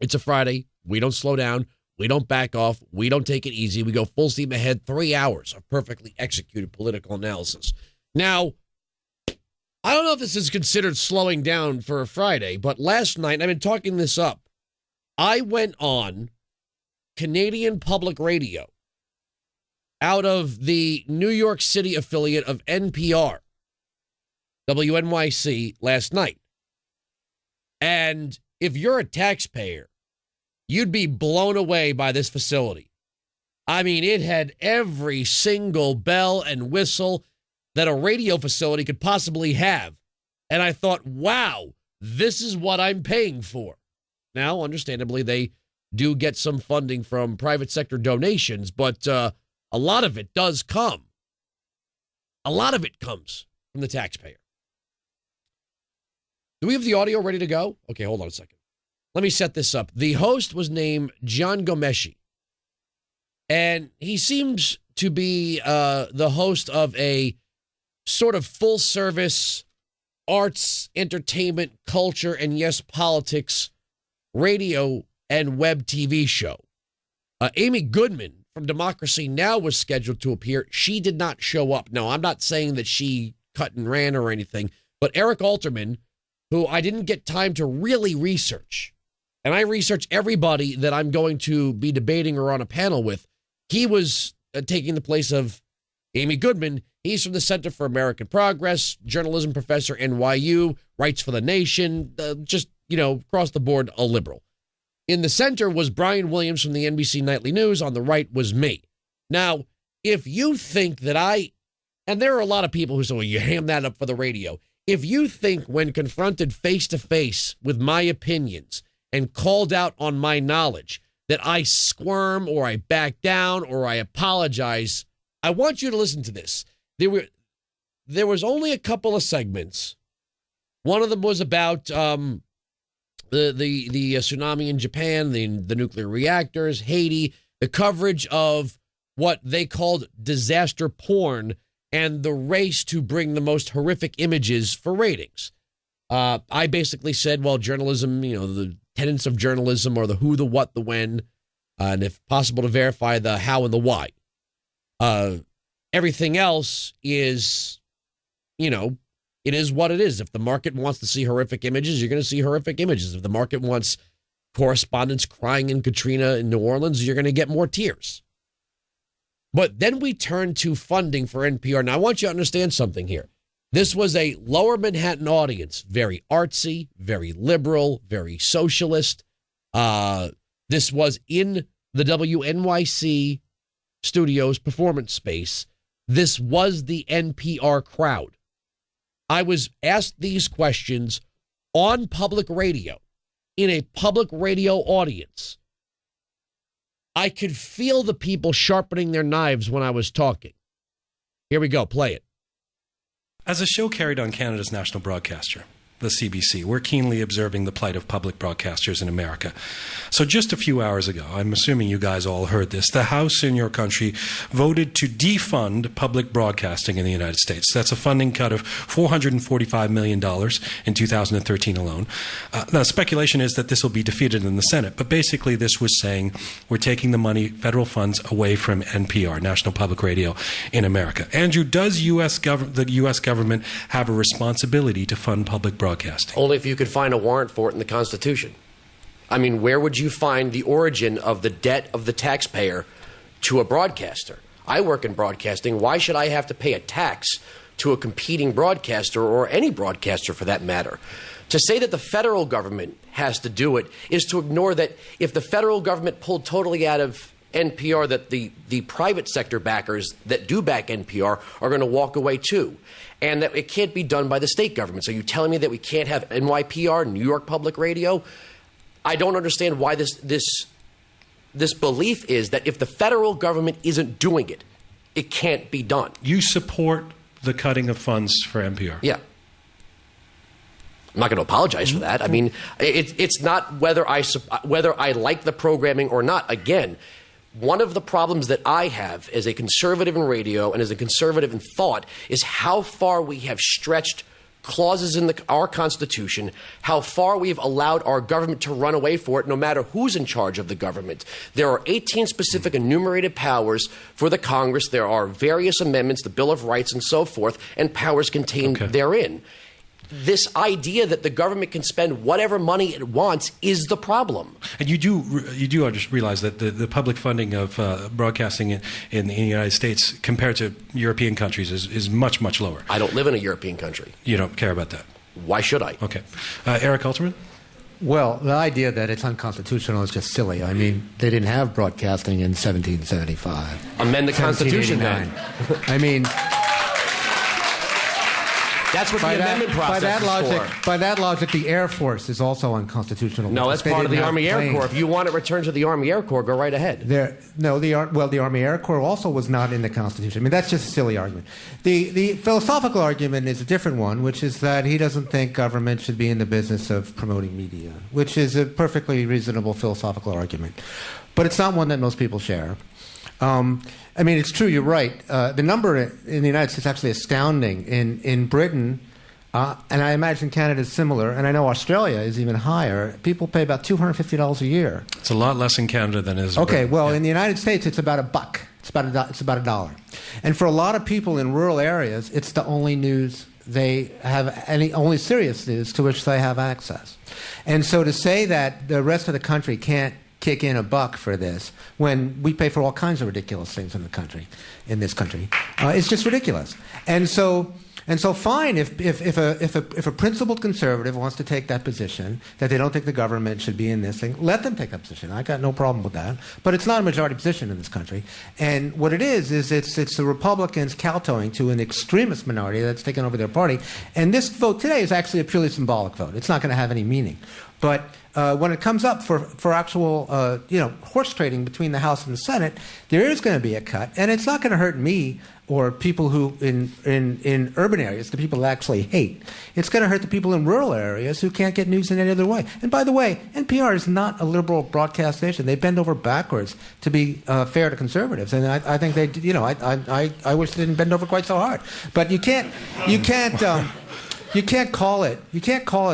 It's a Friday. We don't slow down. We don't back off. We don't take it easy. We go full steam ahead. 3 hours of perfectly executed political analysis. Now, I don't know if this is considered slowing down for a Friday, but last night, I've been talking this up. I went on Canadian Public Radio out of the New York City affiliate of NPR, WNYC, last night. And if you're a taxpayer, you'd be blown away by this facility. I mean, it had every single bell and whistle that a radio facility could possibly have. And I thought, wow, this is what I'm paying for. Now, understandably, they do get some funding from private sector donations, but a lot of it does come. A lot of it comes from the taxpayer. Do we have the audio ready to go? Okay, hold on a second. Let me set this up. The host was named John Gomeshi, and he seems to be the host of a sort of full-service arts, entertainment, culture, and yes, politics radio and web TV show. Amy Goodman from Democracy Now! Was scheduled to appear. She did not show up. No, I'm not saying that she cut and ran or anything, but Eric Alterman, who I didn't get time to really research, and I research everybody that I'm going to be debating or on a panel with, he was taking the place of Amy Goodman. He's from the Center for American Progress, journalism professor, NYU, Rights for the Nation, just, across the board, a liberal. In the center was Brian Williams from the NBC Nightly News. On the right was me. Now, if you think that and there are a lot of people who say, well, you ham that up for the radio. If you think when confronted face-to-face with my opinions and called out on my knowledge that I squirm or I back down or I apologize, I want you to listen to this. There was only a couple of segments. One of them was about the tsunami in Japan, the nuclear reactors, Haiti, the coverage of what they called disaster porn and the race to bring the most horrific images for ratings. I basically said, well, journalism, the tenets of journalism are the who, the what, the when, and if possible to verify the how and the why. Everything else is, it is what it is. If the market wants to see horrific images, you're going to see horrific images. If the market wants correspondents crying in Katrina in New Orleans, you're going to get more tears. But then we turn to funding for NPR. Now, I want you to understand something here. This was a lower Manhattan audience, very artsy, very liberal, very socialist. This was in the WNYC Studios performance space. This was the NPR crowd. I was asked these questions on public radio, in a public radio audience. I could feel the people sharpening their knives when I was talking. Here we go. Play it. As a show carried on Canada's national broadcaster, the CBC, we're keenly observing the plight of public broadcasters in America. So just a few hours ago, I'm assuming you guys all heard this, the House in your country voted to defund public broadcasting in the United States. That's a funding cut of $445 million in 2013 alone. Now, speculation is that this will be defeated in the Senate, but basically this was saying we're taking the money, federal funds, away from NPR, National Public Radio in America. Andrew, does the U.S. government have a responsibility to fund public broadcasting? Only if you could find a warrant for it in the Constitution. I mean, where would you find the origin of the debt of the taxpayer to a broadcaster? I work in broadcasting. Why should I have to pay a tax to a competing broadcaster or any broadcaster for that matter? To say that the federal government has to do it is to ignore that if the federal government pulled totally out of NPR, that the private sector backers that do back NPR are going to walk away too. And that it can't be done by the state government. So you're telling me that we can't have NYPR, New York Public Radio? I don't understand why this belief is that if the federal government isn't doing it, it can't be done. You support the cutting of funds for NPR? Yeah. I'm not going to apologize for that. I mean, it's not whether I like the programming or not. Again, one of the problems that I have as a conservative in radio and as a conservative in thought is how far we have stretched clauses in our Constitution, how far we've allowed our government to run away for it, no matter who's in charge of the government. There are 18 specific enumerated powers for the Congress. There are various amendments, the Bill of Rights and so forth, and powers contained therein. This idea that the government can spend whatever money it wants is the problem. And you do just realize that the public funding of broadcasting in the United States compared to European countries is much, much lower. I don't live in a European country. You don't care about that? Why should I? Okay. Eric Alterman? Well, the idea that it's unconstitutional is just silly. I mean, they didn't have broadcasting in 1775. Amend the Constitution then. I mean... That's what the amendment process is for. By that logic, the Air Force is also unconstitutional. No, that's part of the Army Air Corps. If you want to return to the Army Air Corps, go right ahead. The Army Air Corps also was not in the Constitution. I mean, that's just a silly argument. The philosophical argument is a different one, which is that he doesn't think government should be in the business of promoting media, which is a perfectly reasonable philosophical argument. But it's not one that most people share. I mean, it's true, you're right. The number in the United States is actually astounding. In Britain, and I imagine Canada is similar, and I know Australia is even higher, people pay about $250 a year. It's a lot less in Canada than it is in Okay, Britain. well, in the United States, it's about $1. It's about $1. And for a lot of people in rural areas, it's the only news they have, only serious news to which they have access. And so to say that the rest of the country can't kick in $1 for this when we pay for all kinds of ridiculous things in this country, it's just ridiculous. And so fine if a principled conservative wants to take that position that they don't think the government should be in this thing, let them take that position. I got no problem with that. But it's not a majority position in this country. And what it is it's the Republicans kowtowing to an extremist minority that's taken over their party. And this vote today is actually a purely symbolic vote. It's not going to have any meaning. But when it comes up for actual horse trading between the House and the Senate, there is going to be a cut, and it's not going to hurt me or people who in urban areas, the people that actually hate. It's going to hurt the people in rural areas who can't get news in any other way. And by the way, NPR is not a liberal broadcast station. They bend over backwards to be fair to conservatives, and I think they, I wish they didn't bend over quite so hard. But you can't call it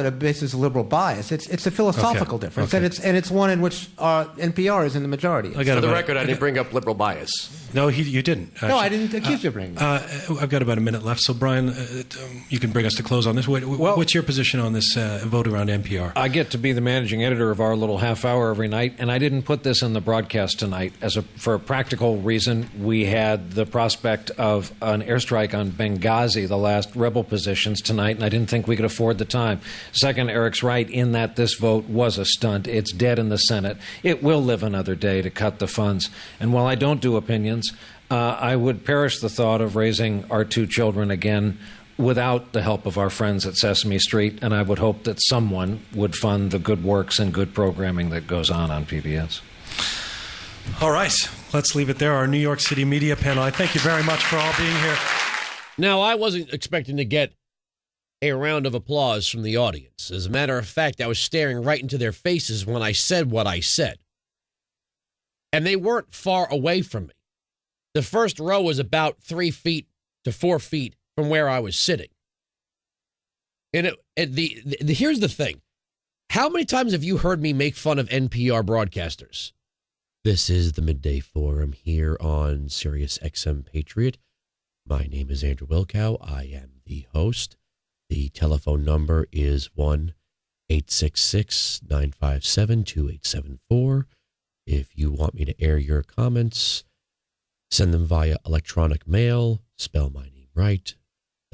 a basis of liberal bias. It's a philosophical difference, and it's one in which NPR is in the majority. For the record, I didn't bring up liberal bias. No, you didn't. Actually. No, I didn't accuse you of bringing it. I've got about a minute left, so Brian, you can bring us to close on this. What's your position on this vote around NPR? I get to be the managing editor of our little half hour every night, and I didn't put this in the broadcast tonight for a practical reason. We had the prospect of an airstrike on Benghazi, the last rebel positions, tonight, and I didn't think we could afford the time. Second, Eric's right in that this vote was a stunt. It's dead in the Senate. It will live another day to cut the funds. And while I don't do opinions, I would perish the thought of raising our two children again without the help of our friends at Sesame Street, and I would hope that someone would fund the good works and good programming that goes on PBS. All right, let's leave it there. Our New York City media panel, I thank you very much for all being here. Now, I wasn't expecting to get a round of applause from the audience. As a matter of fact, I was staring right into their faces when I said what I said. And they weren't far away from me. The first row was about 3 feet to 4 feet from where I was sitting. And here's the thing. How many times have you heard me make fun of NPR broadcasters? This is the Midday Forum here on Sirius XM Patriot. My name is Andrew Wilkow. I am the host. The telephone number is 1-866-957-2874. If you want me to air your comments, send them via electronic mail. Spell my name right.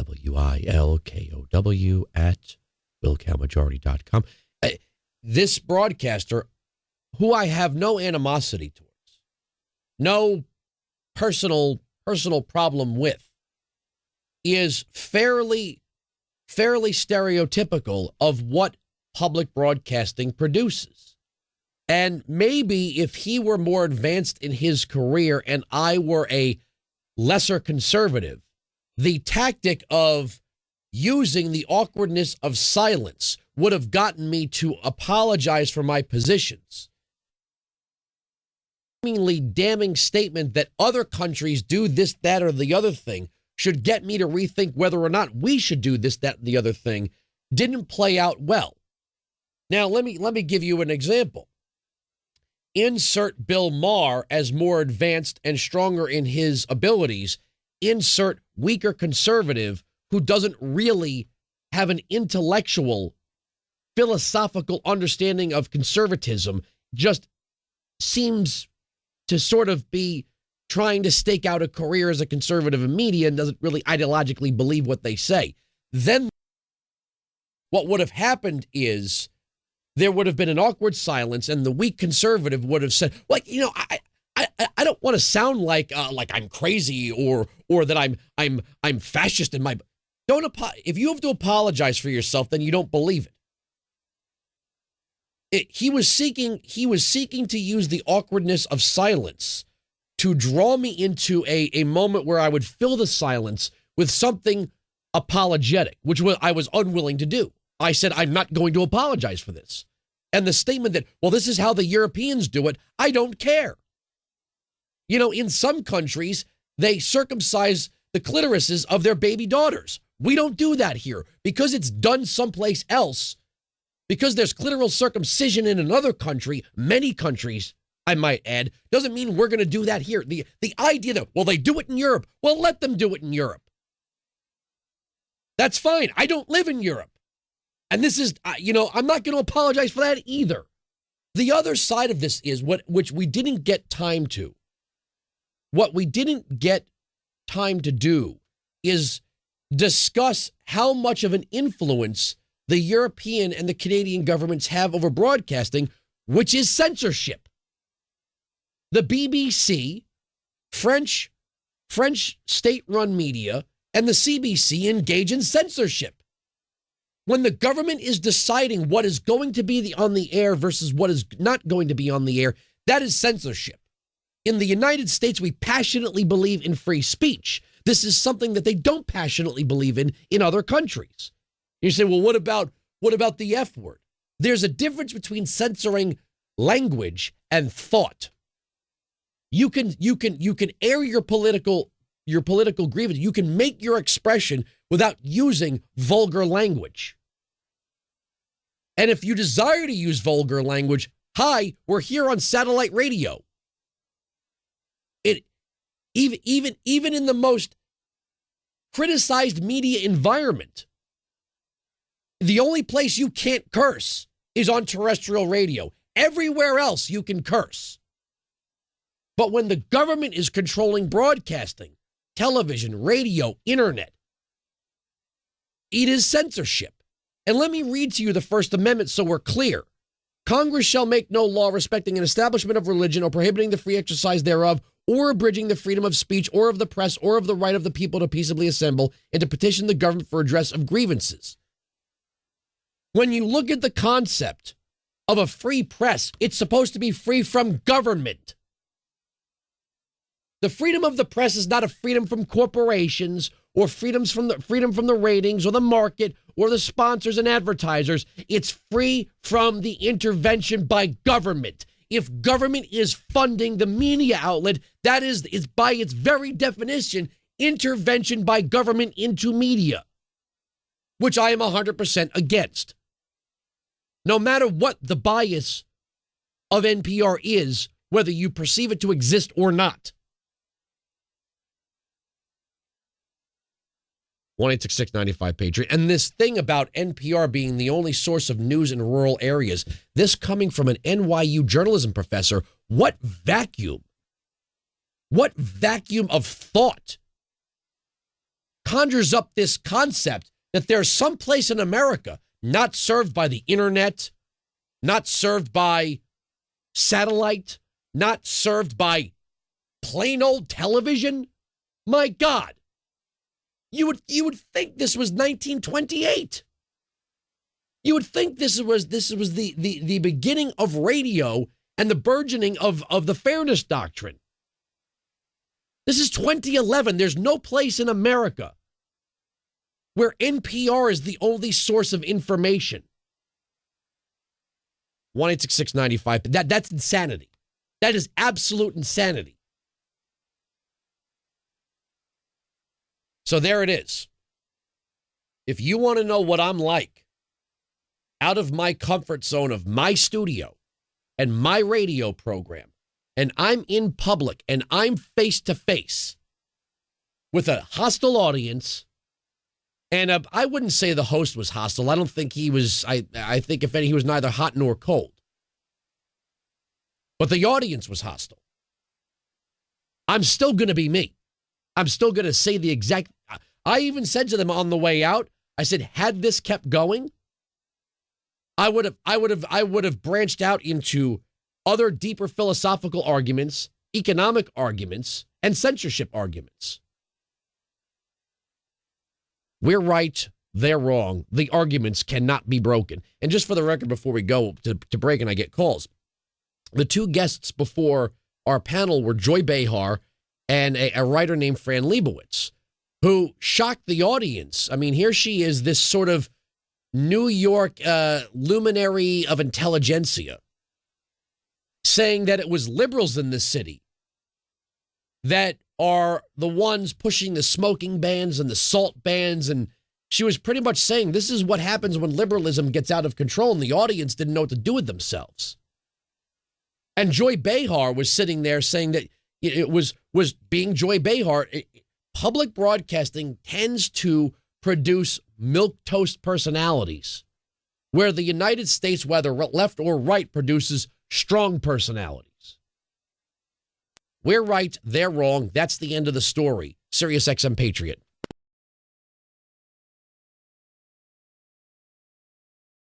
WILKOW at wilkowmajority.com. This broadcaster, who I have no animosity towards, no personal problem with, is fairly stereotypical of what public broadcasting produces. And maybe if he were more advanced in his career and I were a lesser conservative, the tactic of using the awkwardness of silence would have gotten me to apologize for my positions. Seemingly damning statement that other countries do this, that, or the other thing should get me to rethink whether or not we should do this, that, and the other thing, didn't play out well. Now, let me give you an example. Insert Bill Maher as more advanced and stronger in his abilities. Insert weaker conservative who doesn't really have an intellectual, philosophical understanding of conservatism, just seems to sort of be trying to stake out a career as a conservative in media and doesn't really ideologically believe what they say. Then what would have happened is there would have been an awkward silence, and the weak conservative would have said, like, you know, I don't want to sound like I'm crazy or that I'm fascist in my. If you have to apologize for yourself, then you don't believe it. He was seeking to use the awkwardness of silence to draw me into a moment where I would fill the silence with something apologetic, which I was unwilling to do. I said, I'm not going to apologize for this. And the statement that, well, this is how the Europeans do it, I don't care. You know, in some countries, they circumcise the clitorises of their baby daughters. We don't do that here because it's done someplace else. Because there's clitoral circumcision in another country, many countries, I might add, doesn't mean we're going to do that here. The idea that, well, they do it in Europe. Well, let them do it in Europe. That's fine. I don't live in Europe. And this is, I'm not going to apologize for that either. The other side of this is which we didn't get time to. What we didn't get time to do is discuss how much of an influence the European and the Canadian governments have over broadcasting, which is censorship. The BBC, French state-run media, and the CBC engage in censorship. When the government is deciding what is going to be on the air versus what is not going to be on the air, that is censorship. In the United States, we passionately believe in free speech. This is something that they don't passionately believe in other countries. You say, well, what about the F word? There's a difference between censoring language and thought. You can air your political grievance. You can make your expression without using vulgar language. And if you desire to use vulgar language, hi, we're here on satellite radio. Even in the most criticized media environment, the only place you can't curse is on terrestrial radio. Everywhere else you can curse. But when the government is controlling broadcasting, television, radio, internet, it is censorship. And let me read to you the First Amendment so we're clear. Congress shall make no law respecting an establishment of religion or prohibiting the free exercise thereof or abridging the freedom of speech or of the press or of the right of the people to peaceably assemble and to petition the government for redress of grievances. When you look at the concept of a free press, it's supposed to be free from government. The freedom of the press is not a freedom from corporations or freedom from the ratings or the market or the sponsors and advertisers. It's free from the intervention by government. If government is funding the media outlet, that is by its very definition, intervention by government into media, which I am 100% against. No matter what the bias of NPR is, whether you perceive it to exist or not. 1-866-95-PATRIOT. And this thing about NPR being the only source of news in rural areas, this coming from an NYU journalism professor, what vacuum of thought conjures up this concept that there's some place in America not served by the internet, not served by satellite, not served by plain old television? My God. You would think this was 1928. You would think this was the beginning of radio and the burgeoning of the fairness doctrine. This is 2011. There's no place in America where NPR is the only source of information. 1-866-95. That's insanity. That is absolute insanity. So there it is. If you want to know what I'm like out of my comfort zone of my studio and my radio program, and I'm in public and I'm face to face with a hostile audience, and I wouldn't say the host was hostile. I don't think he was. I think if any, he was neither hot nor cold. But the audience was hostile. I'm still going to be me. I'm still going to say the exact. I even said to them on the way out, I said, had this kept going, I would have branched out into other deeper philosophical arguments, economic arguments, and censorship arguments. We're right, they're wrong. The arguments cannot be broken. And just for the record, before we go to break and I get calls, the two guests before our panel were Joy Behar and a writer named Fran Lebowitz, who shocked the audience. I mean, here she is, this sort of New York luminary of intelligentsia, saying that it was liberals in this city that are the ones pushing the smoking bans and the salt bans. And she was pretty much saying this is what happens when liberalism gets out of control, and the audience didn't know what to do with themselves. And Joy Behar was sitting there saying that it was being Joy Behar. Public broadcasting tends to produce milquetoast personalities, where the United States, whether left or right, produces strong personalities. We're right, they're wrong. That's the end of the story. Sirius XM Patriot.